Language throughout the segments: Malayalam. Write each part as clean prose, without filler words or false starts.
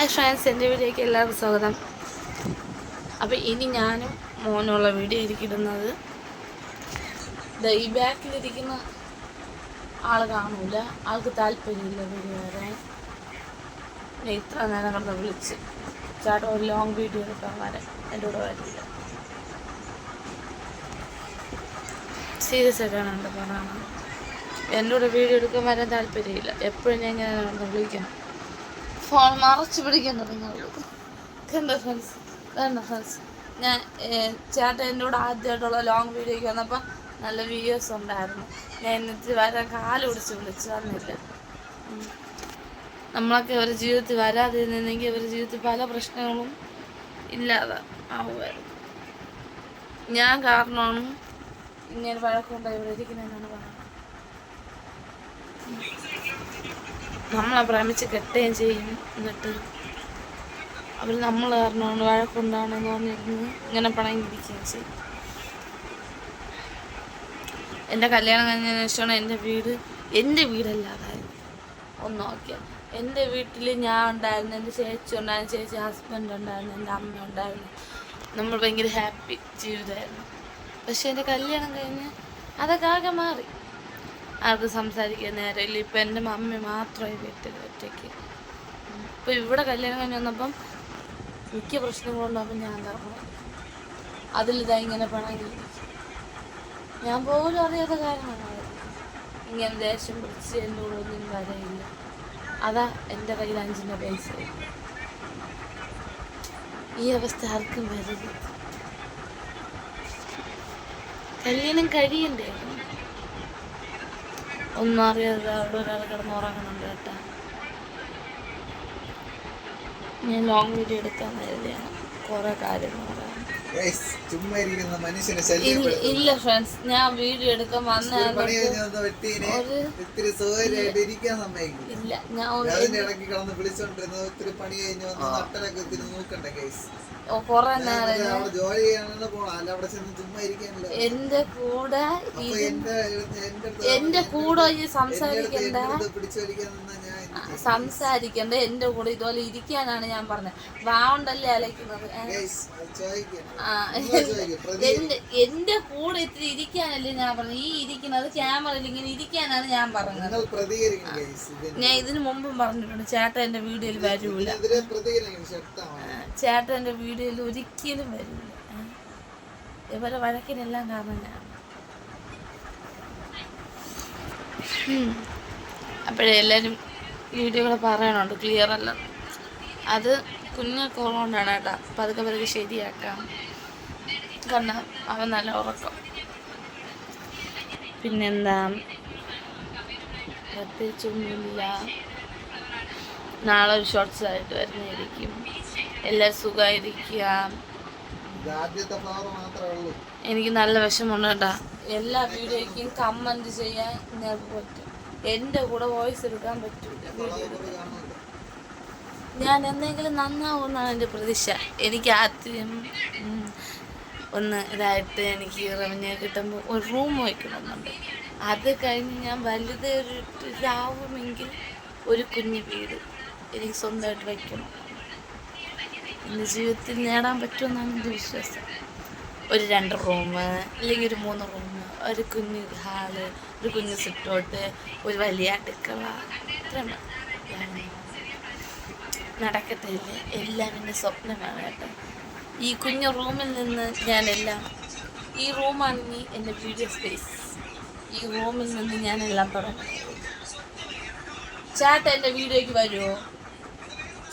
ഹായ് ഫ്രണ്ട്സ്, എൻ്റെ വീഡിയോയ്ക്ക് എല്ലാവർക്കും സ്വാഗതം. അപ്പോൾ ഇനി ഞാനും മോനുള്ള വീഡിയോ ഇരിക്കുന്നത്. ഈ ബാക്കിലിരിക്കുന്ന ആൾ കാണൂല, ആൾക്ക് താല്പര്യമില്ല വീഡിയോ വരാൻ. ഞാൻ ഇത്ര നേരം കിടന്ന് വിളിച്ച് ചേട്ടാ ഒരു ലോങ് വീഡിയോ എടുക്കാൻ വരാൻ, എൻ്റെ കൂടെ വരില്ല. സീരിയസ് ആയിട്ടാണ് എൻ്റെ പറയണത്. എൻ്റെ കൂടെ വീഡിയോ എടുക്കാൻ വരാൻ താല്പര്യമില്ല. എപ്പോഴും ഞാൻ ഇങ്ങനെ കിടന്ന് വിളിക്കണം, ഫോൺ മറച്ചു പിടിക്കുന്നത്. നിങ്ങൾ കണ്ട ഫ്രണ്ട്സ്, വേണ്ട ഫ്രണ്ട്സ്, ഞാൻ ചേട്ടൻ എൻ്റെ കൂടെ ആദ്യമായിട്ടുള്ള ലോങ് വീഡിയോയ്ക്ക് വന്നപ്പോൾ നല്ല വ്യൂവേഴ്സ് ഉണ്ടായിരുന്നു. ഞാൻ എന്നിട്ട് വരാൻ കാല് പിടിച്ച് വിളിച്ച് വന്നില്ല. നമ്മളൊക്കെ അവരുടെ ജീവിതത്തിൽ വരാതിരുന്നെങ്കിൽ അവരുടെ ജീവിതത്തിൽ പല പ്രശ്നങ്ങളും ഇല്ലാതെ ആവുമായിരുന്നു. ഞാൻ കാരണമാണ് ഇങ്ങനെ വഴക്കുണ്ടായി ഇവിടെ ഇരിക്കുന്നതെന്നാണ് പറയുന്നത്. നമ്മളെ പ്രേമിച്ച് കെട്ടുകയും ചെയ്യും, എന്നിട്ട് അവർ നമ്മൾ കാരണമാണ് വഴക്കുണ്ടാണെന്ന് പറഞ്ഞിരുന്ന് ഇങ്ങനെ പണങ്ങിയിരിക്കുകയും ചെയ്യും. എൻ്റെ കല്യാണം കഴിഞ്ഞതിന് ശേഷമാണ് എൻ്റെ വീടല്ലാതായിരുന്നു. ഒന്ന് നോക്കിയാൽ എൻ്റെ വീട്ടിൽ ഞാൻ ഉണ്ടായിരുന്നു, എൻ്റെ ചേച്ചി ഉണ്ടായിരുന്നു, ചേച്ചി ഹസ്ബൻഡ് ഉണ്ടായിരുന്നു, എൻ്റെ അമ്മ ഉണ്ടായിരുന്നു. നമ്മൾ ഭയങ്കര ഹാപ്പി ജീവിതമായിരുന്നു. പക്ഷെ എൻ്റെ കല്യാണം കഴിഞ്ഞ് അതൊക്കെ ആകെ മാറി. ആർക്ക് സംസാരിക്കാൻ നേരമില്ല. ഇപ്പം എൻ്റെ മമ്മി മാത്രമായി വീട്ടിൽ ഒറ്റയ്ക്ക്. ഇപ്പം ഇവിടെ കല്യാണം കഴിഞ്ഞ് വന്നപ്പം മിക്ക പ്രശ്നങ്ങളുണ്ടാകുമ്പോൾ ഞാൻ കാരണം അതിലിതാ ഇങ്ങനെ പണങ്ങി. ഞാൻ പോലും അറിയാത്ത കാരണമാണ് ഇങ്ങനെ ദേഷ്യം പിടിച്ച് എൻ്റെ കൂടെ ഒന്നും വരയില്ല. അതാ എൻ്റെ കയ്യിൽ 5 പൈസ. ഈ അവസ്ഥ ആർക്കും വരരുത്. കല്യാണം കഴിയണ്ടേ? ഒന്നും അറിയാതെ അവിടെ ഒരാൾ കിടന്നുറങ്ങുന്നുണ്ട് കേട്ടാ. ഞാൻ ലോങ് വീഡിയോ എടുക്കാൻ കരുതിയാണ് കുറെ കാര്യങ്ങൾ പറയാൻ. ഇല്ല ഫ്രണ്ട്സ്, ഞാൻ വീഡിയോ എടുക്കാൻ വന്ന ഇല്ല. കൊറേ നേരം എന്റെ കൂടെ സംസാരിക്കണ്ട, എന്റെ കൂടെ ഇതുപോലെ ഇരിക്കാനാണ് ഞാൻ പറഞ്ഞത്. വാണ്ടല്ലേ അലക്കുന്നത്. എന്റെ കൂടെ ഇത്തിരി ഇരിക്കാനല്ലേ ഞാൻ പറഞ്ഞത്. ഈ ഇരിക്കുന്നത് ക്യാമറയിൽ ഇങ്ങനെ ഇരിക്കാനാണ് ഞാൻ പറഞ്ഞത്. ഞാൻ ഇതിനു മുമ്പും പറഞ്ഞിട്ടുണ്ട്, ചേട്ടൻ എന്റെ വീഡിയോയിൽ വരൂല. ചേട്ടൻ എന്റെ വീഡിയോയിൽ ഒരിക്കലും വരൂല. ഇവരെ വഴക്കിനെല്ലാം കാരണം ഞാൻ. അപ്പോഴേ എല്ലാവരും വീഡിയോകൾ പറയണുണ്ട് ക്ലിയർ അല്ല. അത് കുഞ്ഞൊക്കെ ഉള്ളതുകൊണ്ടാണ് കേട്ടോ. അപ്പം അതൊക്കെ അവർക്ക് ശരിയാക്കാം. കാരണം അവൻ നല്ല ഉറക്കം. പിന്നെന്താ, പ്രത്യേകിച്ചൊന്നുമില്ല. നാളെ ഒരു ഷോർട്സ് ആയിട്ട് വരുന്നതായിരിക്കും. എല്ലാവരും സുഖമായിരിക്കുക. എനിക്ക് നല്ല വിഷമമുണ്ട് കേട്ടോ. എല്ലാ വീഡിയോയ്ക്കും കമൻറ്റ് ചെയ്യാൻ നിങ്ങൾക്ക് പറ്റും, എൻ്റെ കൂടെ വോയിസ് എടുക്കാൻ പറ്റൂല. ഞാൻ എന്തെങ്കിലും നന്നാവുമെന്നാണ് എൻ്റെ പ്രതീക്ഷ. എനിക്ക് ആദ്യം ഒന്ന് ഇതായിട്ട് എനിക്ക് റവന്യൂ കിട്ടുമ്പോൾ ഒരു റൂം വയ്ക്കണമെന്നുണ്ട്. അത് കഴിഞ്ഞ് ഞാൻ വലുതാവുമെങ്കിൽ ഒരു കുഞ്ഞു വീട് എനിക്ക് സ്വന്തമായിട്ട് വയ്ക്കണം. എൻ്റെ ജീവിതത്തിൽ നേടാൻ പറ്റുമെന്നാണ് എൻ്റെ വിശ്വാസം. ഒരു 2 റൂം അല്ലെങ്കിൽ ഒരു 3 റൂം, ഒരു കുഞ്ഞു ഹാള്, ഒരു കുഞ്ഞു സിറ്റൗട്ട്, ഒരു വലിയ അടുക്കള. ഇത്രയും നടക്കട്ടെ. എല്ലാം എൻ്റെ സ്വപ്നമാണ് കേട്ടോ. ഈ കുഞ്ഞു റൂമിൽ നിന്ന് ഞാനെല്ലാം, ഈ റൂമാണെങ്കിൽ എൻ്റെ വീഡിയോ സ്പേസ്. ഈ റൂമിൽ നിന്ന് ഞാനെല്ലാം തുടങ്ങും. ചേട്ടൻ എൻ്റെ വീഡിയോയ്ക്ക് വരുമോ?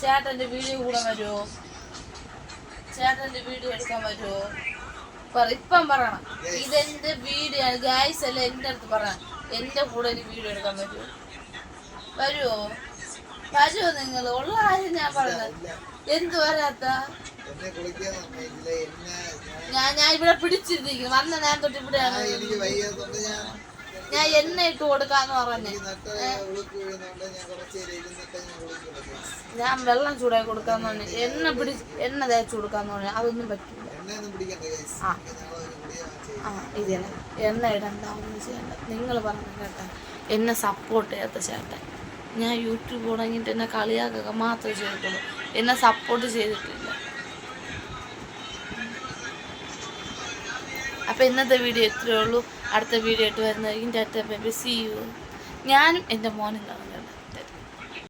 ചേട്ടൻ്റെ വീഡിയോ കൂടെ വരുമോ? ചേട്ടൻ്റെ വീഡിയോ എടുക്കാൻ വരുമോ? ഇപ്പം പറയണം. ഇതെൻ്റെ വീഡിയോ ആണ് ഗായ്സ്. അല്ല, എൻ്റെ അടുത്ത് പറയണം, എൻ്റെ കൂടെ ഒരു വീഡിയോ എടുക്കാൻ പറ്റുമോ? വരുമോ? നിങ്ങൾ ഉള്ള കാര്യം ഞാൻ പറഞ്ഞത്. എന്ത് വരാത്ത? ഞാൻ ഇവിടെ പിടിച്ചിരുന്നിരിക്കുന്നു. വന്ന നേരം തൊട്ട് ഇവിടെയാണ്. ഞാൻ എണ്ണ ഇട്ട് കൊടുക്കാന്ന് പറഞ്ഞേ. ഞാൻ വെള്ളം ചൂടായി കൊടുക്കാന്ന് പറഞ്ഞു. എണ്ണ തേച്ച് കൊടുക്കാന്ന് പറഞ്ഞു. അതൊന്നും പറ്റില്ല. ഇത് തന്നെ എണ്ണ ഇടണ്ട, ഒന്നും ചെയ്യണ്ട. നിങ്ങൾ പറഞ്ഞു കേട്ടാ. എന്നെ സപ്പോർട്ട് ചെയ്യാത്ത ചേട്ടൻ. ഞാൻ യൂട്യൂബ് തുടങ്ങിയിട്ട് എന്നെ കളിയാക്കുക മാത്രമേ ചെയ്തിട്ടുള്ളൂ. എന്നെ സപ്പോർട്ട് ചെയ്തിട്ടില്ല. അപ്പോൾ ഇന്നത്തെ വീഡിയോ ഇത്രയേ ഉള്ളൂ. അടുത്ത വീഡിയോ ആയിട്ട് വരുന്നതായിരിക്കും. Tata bye bye, see you. ഞാനും എൻ്റെ മോനും കാണുന്നുണ്ട്.